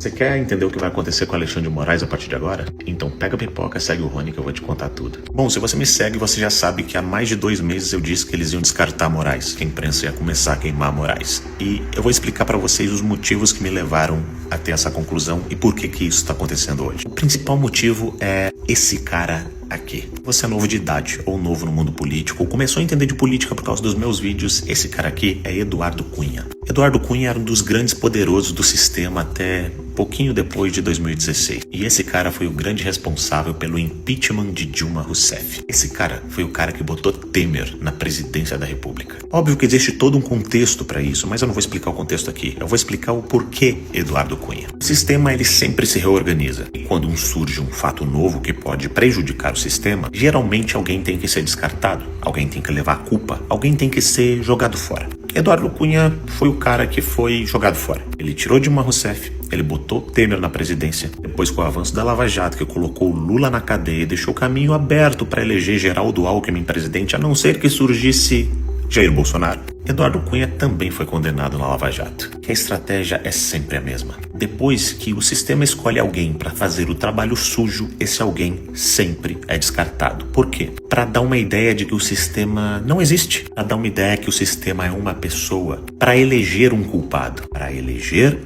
Você quer entender o que vai acontecer com o Alexandre de Moraes a partir de agora? Então pega a pipoca, segue o Rony que eu vou te contar tudo. Bom, se você me segue, você já sabe que há mais de 2 meses eu disse que eles iam descartar Moraes, que a imprensa ia começar a queimar Moraes. E eu vou explicar pra vocês os motivos que me levaram a ter essa conclusão e por que isso tá acontecendo hoje. O principal motivo é esse cara aqui. Você é novo de idade ou novo no mundo político ou começou a entender de política por causa dos meus vídeos, esse cara aqui é Eduardo Cunha. Eduardo Cunha era um dos grandes poderosos do sistema até pouquinho depois de 2016. E esse cara foi o grande responsável pelo impeachment de Dilma Rousseff. Esse cara foi o cara que botou Temer na presidência da República. Óbvio que existe todo um contexto para isso, mas eu não vou explicar o contexto aqui. Eu vou explicar o porquê Eduardo Cunha. O sistema, ele sempre se reorganiza. E quando surge um fato novo que pode prejudicar o sistema, geralmente alguém tem que ser descartado, alguém tem que levar a culpa, alguém tem que ser jogado fora. Eduardo Cunha foi o cara que foi jogado fora. Ele tirou Dilma Rousseff, ele botou Temer na presidência. Depois, com o avanço da Lava Jato, que colocou Lula na cadeia e deixou o caminho aberto para eleger Geraldo Alckmin presidente, a não ser que surgisse Jair Bolsonaro. Eduardo Cunha também foi condenado na Lava Jato. Que a estratégia é sempre a mesma. Depois que o sistema escolhe alguém para fazer o trabalho sujo, esse alguém sempre é descartado. Por quê? Para dar uma ideia de que o sistema não existe. Para dar uma ideia que o sistema é uma pessoa. Para eleger um culpado. Para eleger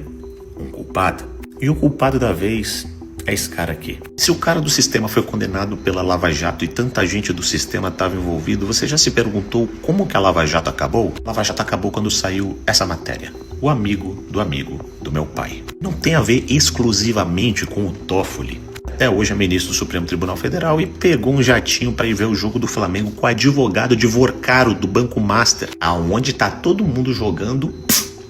um culpado. E o culpado da vez é esse cara aqui. Se o cara do sistema foi condenado pela Lava Jato e tanta gente do sistema estava envolvido, você já se perguntou como que a Lava Jato acabou? A Lava Jato acabou quando saiu essa matéria. O amigo do meu pai. Não tem a ver exclusivamente com o Toffoli. Até hoje é ministro do Supremo Tribunal Federal e pegou um jatinho para ir ver o jogo do Flamengo com o advogado de Vorcaro do Banco Master, aonde tá todo mundo jogando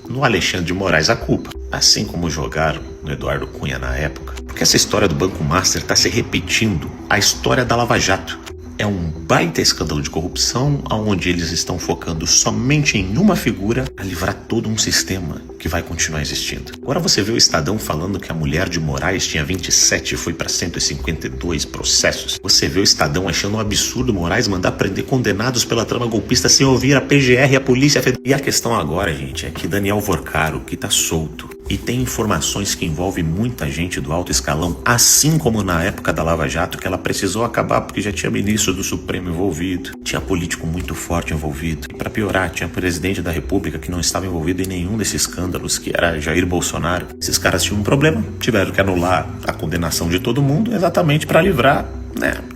no Alexandre de Moraes a culpa. Assim como jogaram no Eduardo Cunha na época. Porque essa história do Banco Master está se repetindo a história da Lava Jato. É um baita escândalo de corrupção onde eles estão focando somente em uma figura a livrar todo um sistema que vai continuar existindo. Agora você vê o Estadão falando que a mulher de Moraes tinha 27 e foi para 152 processos. Você vê o Estadão achando um absurdo Moraes mandar prender condenados pela trama golpista sem ouvir a PGR e a Polícia Federal. E a questão agora, gente, é que Daniel Vorcaro, que tá solto, e tem informações que envolvem muita gente do alto escalão, assim como na época da Lava Jato, que ela precisou acabar porque já tinha ministro do Supremo envolvido, tinha político muito forte envolvido, e para piorar, tinha presidente da República que não estava envolvido em nenhum desses escândalos, que era Jair Bolsonaro. Esses caras tinham um problema, tiveram que anular a condenação de todo mundo exatamente para livrar,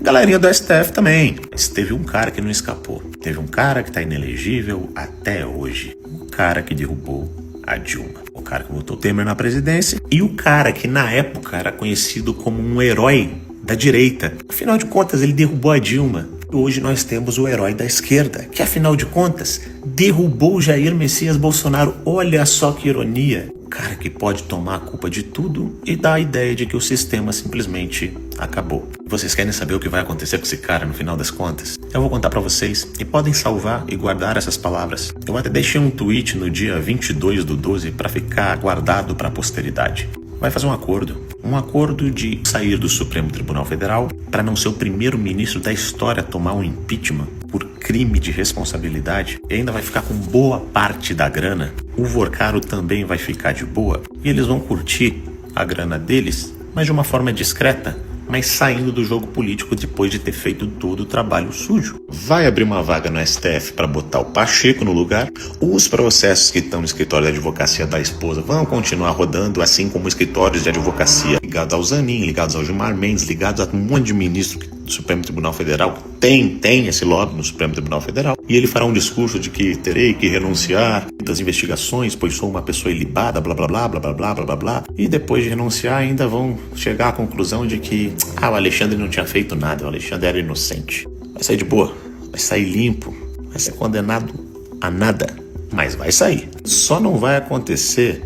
galerinha do STF também. Mas teve um cara que não escapou, teve um cara que tá inelegível até hoje, o cara que derrubou a Dilma, o cara que botou Temer na presidência e o cara que na época era conhecido como um herói da direita. Afinal de contas, ele derrubou a Dilma. E hoje nós temos o herói da esquerda, que afinal de contas, derrubou Jair Messias Bolsonaro. Olha só que ironia. O cara que pode tomar a culpa de tudo e dar a ideia de que o sistema simplesmente acabou. Vocês querem saber o que vai acontecer com esse cara no final das contas? Eu vou contar pra vocês e podem salvar e guardar essas palavras. Eu até deixei um tweet no dia 22/12 para ficar guardado pra posteridade. Vai fazer um acordo de sair do Supremo Tribunal Federal para não ser o primeiro ministro da história a tomar um impeachment por crime de responsabilidade e ainda vai ficar com boa parte da grana. O Vorcaro também vai ficar de boa e eles vão curtir a grana deles, mas de uma forma discreta, mas saindo do jogo político depois de ter feito todo o trabalho sujo. Vai abrir uma vaga no STF para botar o Pacheco no lugar. Os processos que estão no escritório de advocacia da esposa vão continuar rodando, assim como escritórios de advocacia ligados ao Zanin, ligados ao Gilmar Mendes, ligados a um monte de ministro do Supremo Tribunal Federal. Tem esse lobby no Supremo Tribunal Federal. E ele fará um discurso de que terei que renunciar das investigações, pois sou uma pessoa ilibada, blá blá blá blá blá blá blá blá blá. E depois de renunciar ainda vão chegar à conclusão de que o Alexandre não tinha feito nada, o Alexandre era inocente. Vai sair de boa, vai sair limpo, vai ser condenado a nada, mas vai sair. Só não vai acontecer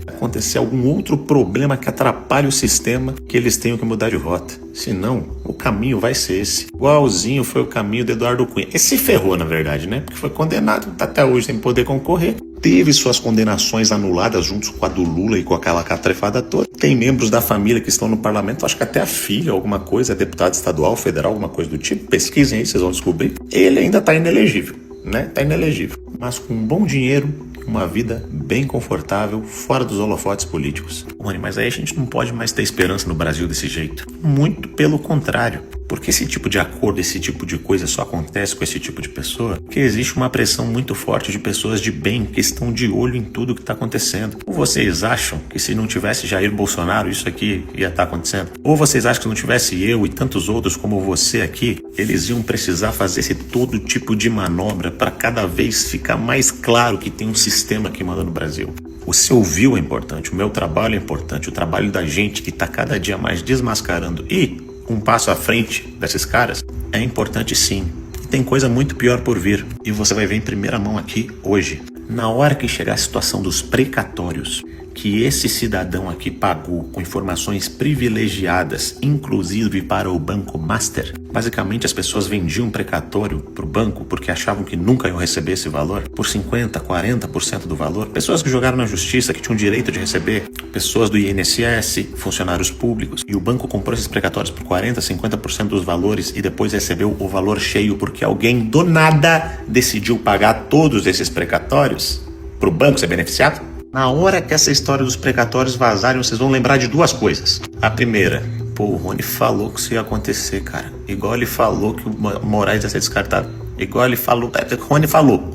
algum outro problema que atrapalhe o sistema, que eles tenham que mudar de rota. Senão, o caminho vai ser esse. Igualzinho foi o caminho do Eduardo Cunha. Esse se ferrou, na verdade, né? Porque foi condenado, tá até hoje sem poder concorrer. Teve suas condenações anuladas juntos com a do Lula e com aquela catrefada toda. Tem membros da família que estão no parlamento, acho que até a filha, alguma coisa, é deputado estadual, federal, alguma coisa do tipo. Pesquisem aí, vocês vão descobrir. Ele ainda tá inelegível, né? Tá inelegível. Mas com um bom dinheiro, uma vida bem confortável, fora dos holofotes políticos. Rony, mas aí a gente não pode mais ter esperança no Brasil desse jeito. Muito pelo contrário. Porque esse tipo de acordo, esse tipo de coisa só acontece com esse tipo de pessoa porque existe uma pressão muito forte de pessoas de bem que estão de olho em tudo que está acontecendo. Ou vocês acham que se não tivesse Jair Bolsonaro, isso aqui ia estar acontecendo? Ou vocês acham que se não tivesse eu e tantos outros como você aqui, eles iam precisar fazer esse todo tipo de manobra para cada vez ficar mais claro que tem um sistema que manda no Brasil? O seu view é importante, o meu trabalho é importante, o trabalho da gente que está cada dia mais desmascarando e um passo à frente desses caras é importante sim. E tem coisa muito pior por vir. E você vai ver em primeira mão aqui hoje. Na hora que chegar a situação dos precatórios, que esse cidadão aqui pagou com informações privilegiadas, inclusive para o Banco Master. Basicamente as pessoas vendiam um precatório para o banco porque achavam que nunca iam receber esse valor por 50%, 40% do valor. Pessoas que jogaram na justiça, que tinham direito de receber, pessoas do INSS, funcionários públicos. E o banco comprou esses precatórios por 40%, 50% dos valores e depois recebeu o valor cheio porque alguém do nada decidiu pagar todos esses precatórios para o banco ser beneficiado. Na hora que essa história dos precatórios vazarem, vocês vão lembrar de duas coisas. A primeira, o Rony falou que isso ia acontecer, cara. Igual ele falou que o Moraes ia ser descartado. Igual ele falou,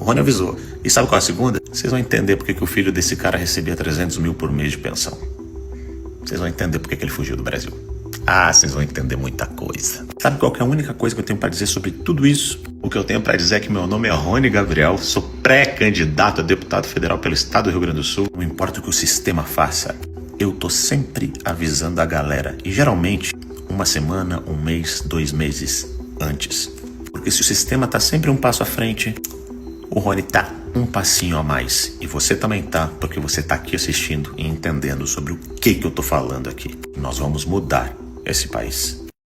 o Rony avisou. E sabe qual é a segunda? Vocês vão entender porque que o filho desse cara recebia 300 mil por mês de pensão. Vocês vão entender porque que ele fugiu do Brasil. Ah, vocês vão entender muita coisa. Sabe qual que é a única coisa que eu tenho para dizer sobre tudo isso? O que eu tenho para dizer é que meu nome é Rony Gabriel, sou pré-candidato a deputado federal pelo estado do Rio Grande do Sul. Não importa o que o sistema faça, eu tô sempre avisando a galera. E geralmente, uma semana, um mês, 2 meses antes. Porque se o sistema tá sempre um passo à frente, o Rony tá um passinho a mais. E você também tá, porque você tá aqui assistindo e entendendo sobre o que eu tô falando aqui. Nós vamos mudar esse país.